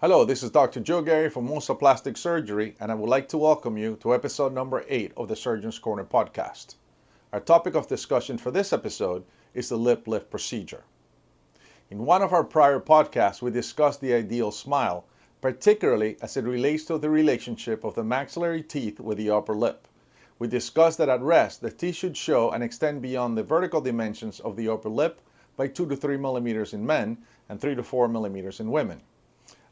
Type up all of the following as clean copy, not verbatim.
Hello, this is Dr. Joe Gary from Mosa Plastic Surgery, and I would like to welcome you to episode number 8 of the Surgeon's Corner podcast. Our topic of discussion for this episode is the lip lift procedure. In one of our prior podcasts, we discussed the ideal smile, particularly as it relates to the relationship of the maxillary teeth with the upper lip. We discussed that at rest, the teeth should show and extend beyond the vertical dimensions of the upper lip by 2 to 3 millimeters in men and 3 to 4 millimeters in women.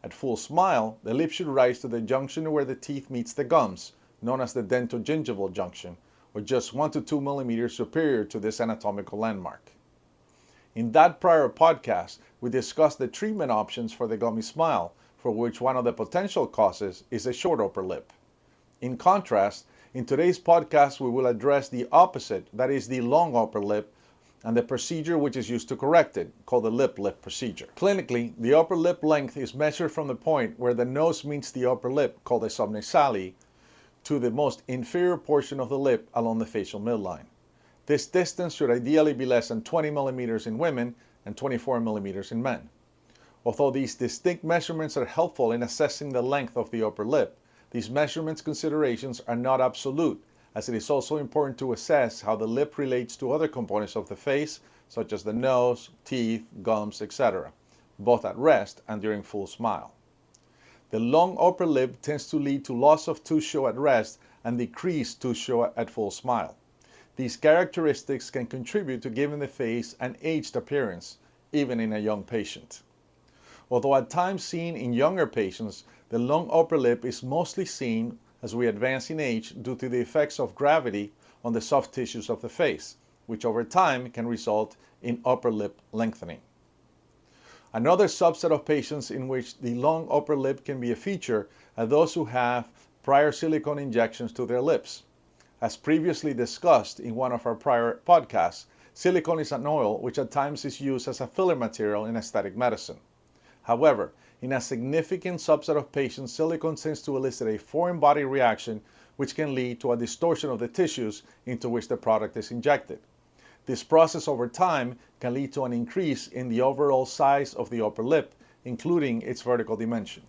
At full smile, the lip should rise to the junction where the teeth meets the gums, known as the dentogingival junction, or just 1 to 2 millimeters superior to this anatomical landmark. In that prior podcast, we discussed the treatment options for the gummy smile, for which one of the potential causes is a short upper lip. In contrast, in today's podcast, we will address the opposite, that is the long upper lip, and the procedure which is used to correct it, called the lip lift procedure. Clinically, the upper lip length is measured from the point where the nose meets the upper lip, called the subnasale, to the most inferior portion of the lip along the facial midline. This distance should ideally be less than 20 millimeters in women and 24 millimeters in men. Although these distinct measurements are helpful in assessing the length of the upper lip, these measurements considerations are not absolute, as it is also important to assess how the lip relates to other components of the face, such as the nose, teeth, gums, etc., both at rest and during full smile. The long upper lip tends to lead to loss of tooth show at rest and decreased tooth show at full smile. These characteristics can contribute to giving the face an aged appearance, even in a young patient. Although at times seen in younger patients, the long upper lip is mostly seen as we advance in age due to the effects of gravity on the soft tissues of the face, which over time can result in upper lip lengthening. Another subset of patients in which the long upper lip can be a feature are those who have prior silicone injections to their lips. As previously discussed in one of our prior podcasts, silicone is an oil which at times is used as a filler material in aesthetic medicine. However, in a significant subset of patients, silicone tends to elicit a foreign body reaction which can lead to a distortion of the tissues into which the product is injected. This process over time can lead to an increase in the overall size of the upper lip, including its vertical dimension.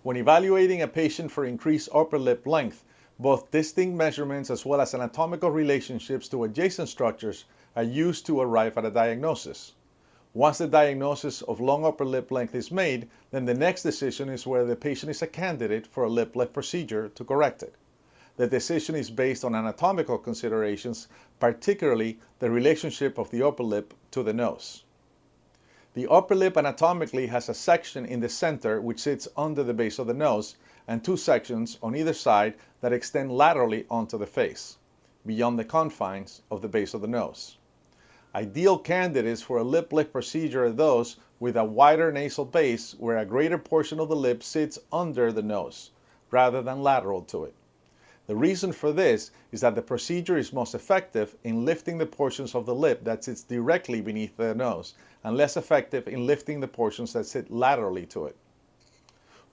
When evaluating a patient for increased upper lip length, both distinct measurements as well as anatomical relationships to adjacent structures are used to arrive at a diagnosis. Once the diagnosis of long upper lip length is made, then the next decision is whether the patient is a candidate for a lip lift procedure to correct it. The decision is based on anatomical considerations, particularly the relationship of the upper lip to the nose. The upper lip anatomically has a section in the center which sits under the base of the nose, and two sections on either side that extend laterally onto the face, beyond the confines of the base of the nose. Ideal candidates for a lip lift procedure are those with a wider nasal base where a greater portion of the lip sits under the nose, rather than lateral to it. The reason for this is that the procedure is most effective in lifting the portions of the lip that sits directly beneath the nose, and less effective in lifting the portions that sit laterally to it.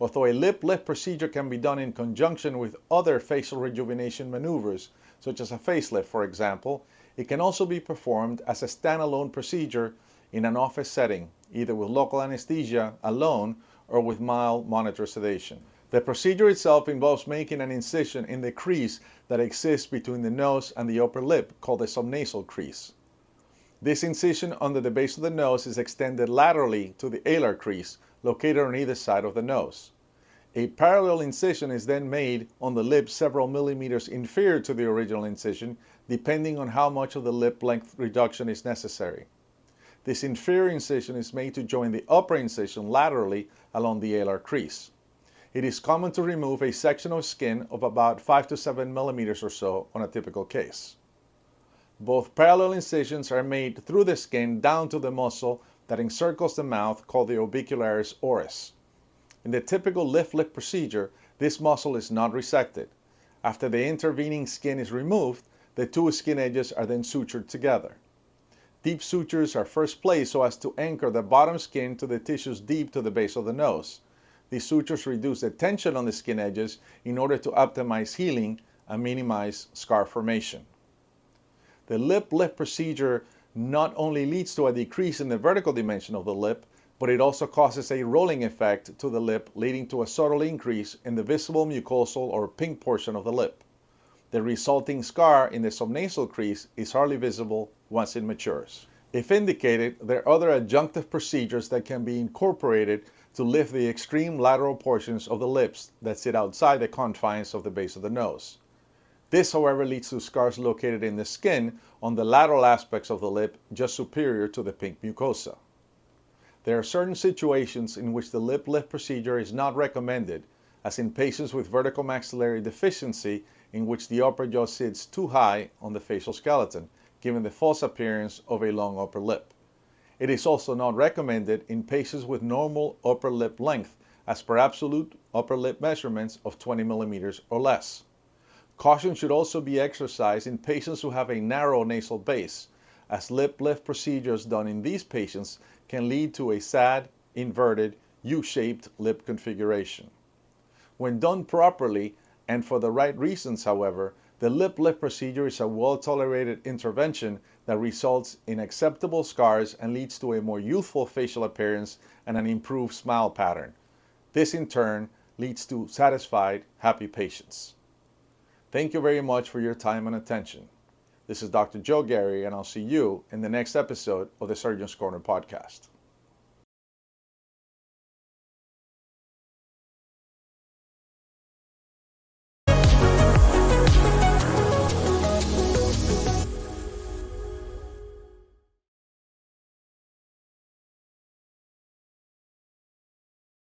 Although a lip lift procedure can be done in conjunction with other facial rejuvenation maneuvers, such as a facelift for example, it can also be performed as a standalone procedure in an office setting, either with local anesthesia alone or with mild monitor sedation. The procedure itself involves making an incision in the crease that exists between the nose and the upper lip, called the subnasal crease. This incision under the base of the nose is extended laterally to the alar crease, located on either side of the nose. A parallel incision is then made on the lip several millimeters inferior to the original incision, depending on how much of the lip length reduction is necessary. This inferior incision is made to join the upper incision laterally along the alar crease. It is common to remove a section of skin of about 5 to 7 millimeters or so on a typical case. Both parallel incisions are made through the skin down to the muscle that encircles the mouth, called the orbicularis oris. In the typical lip lift procedure, this muscle is not resected. After the intervening skin is removed, the two skin edges are then sutured together. Deep sutures are first placed so as to anchor the bottom skin to the tissues deep to the base of the nose. These sutures reduce the tension on the skin edges in order to optimize healing and minimize scar formation. The lip lift procedure not only leads to a decrease in the vertical dimension of the lip, but it also causes a rolling effect to the lip, leading to a subtle increase in the visible mucosal or pink portion of the lip. The resulting scar in the subnasal crease is hardly visible once it matures. If indicated, there are other adjunctive procedures that can be incorporated to lift the extreme lateral portions of the lips that sit outside the confines of the base of the nose. This, however, leads to scars located in the skin on the lateral aspects of the lip just superior to the pink mucosa. There are certain situations in which the lip lift procedure is not recommended, as in patients with vertical maxillary deficiency in which the upper jaw sits too high on the facial skeleton, giving the false appearance of a long upper lip. It is also not recommended in patients with normal upper lip length, as per absolute upper lip measurements of 20 millimeters or less. Caution should also be exercised in patients who have a narrow nasal base, as lip lift procedures done in these patients can lead to a sad, inverted, U-shaped lip configuration. When done properly and for the right reasons, however, the lip lift procedure is a well-tolerated intervention that results in acceptable scars and leads to a more youthful facial appearance and an improved smile pattern. This in turn leads to satisfied, happy patients. Thank you very much for your time and attention. This is Dr. Joe Gary, and I'll see you in the next episode of the Surgeon's Corner podcast.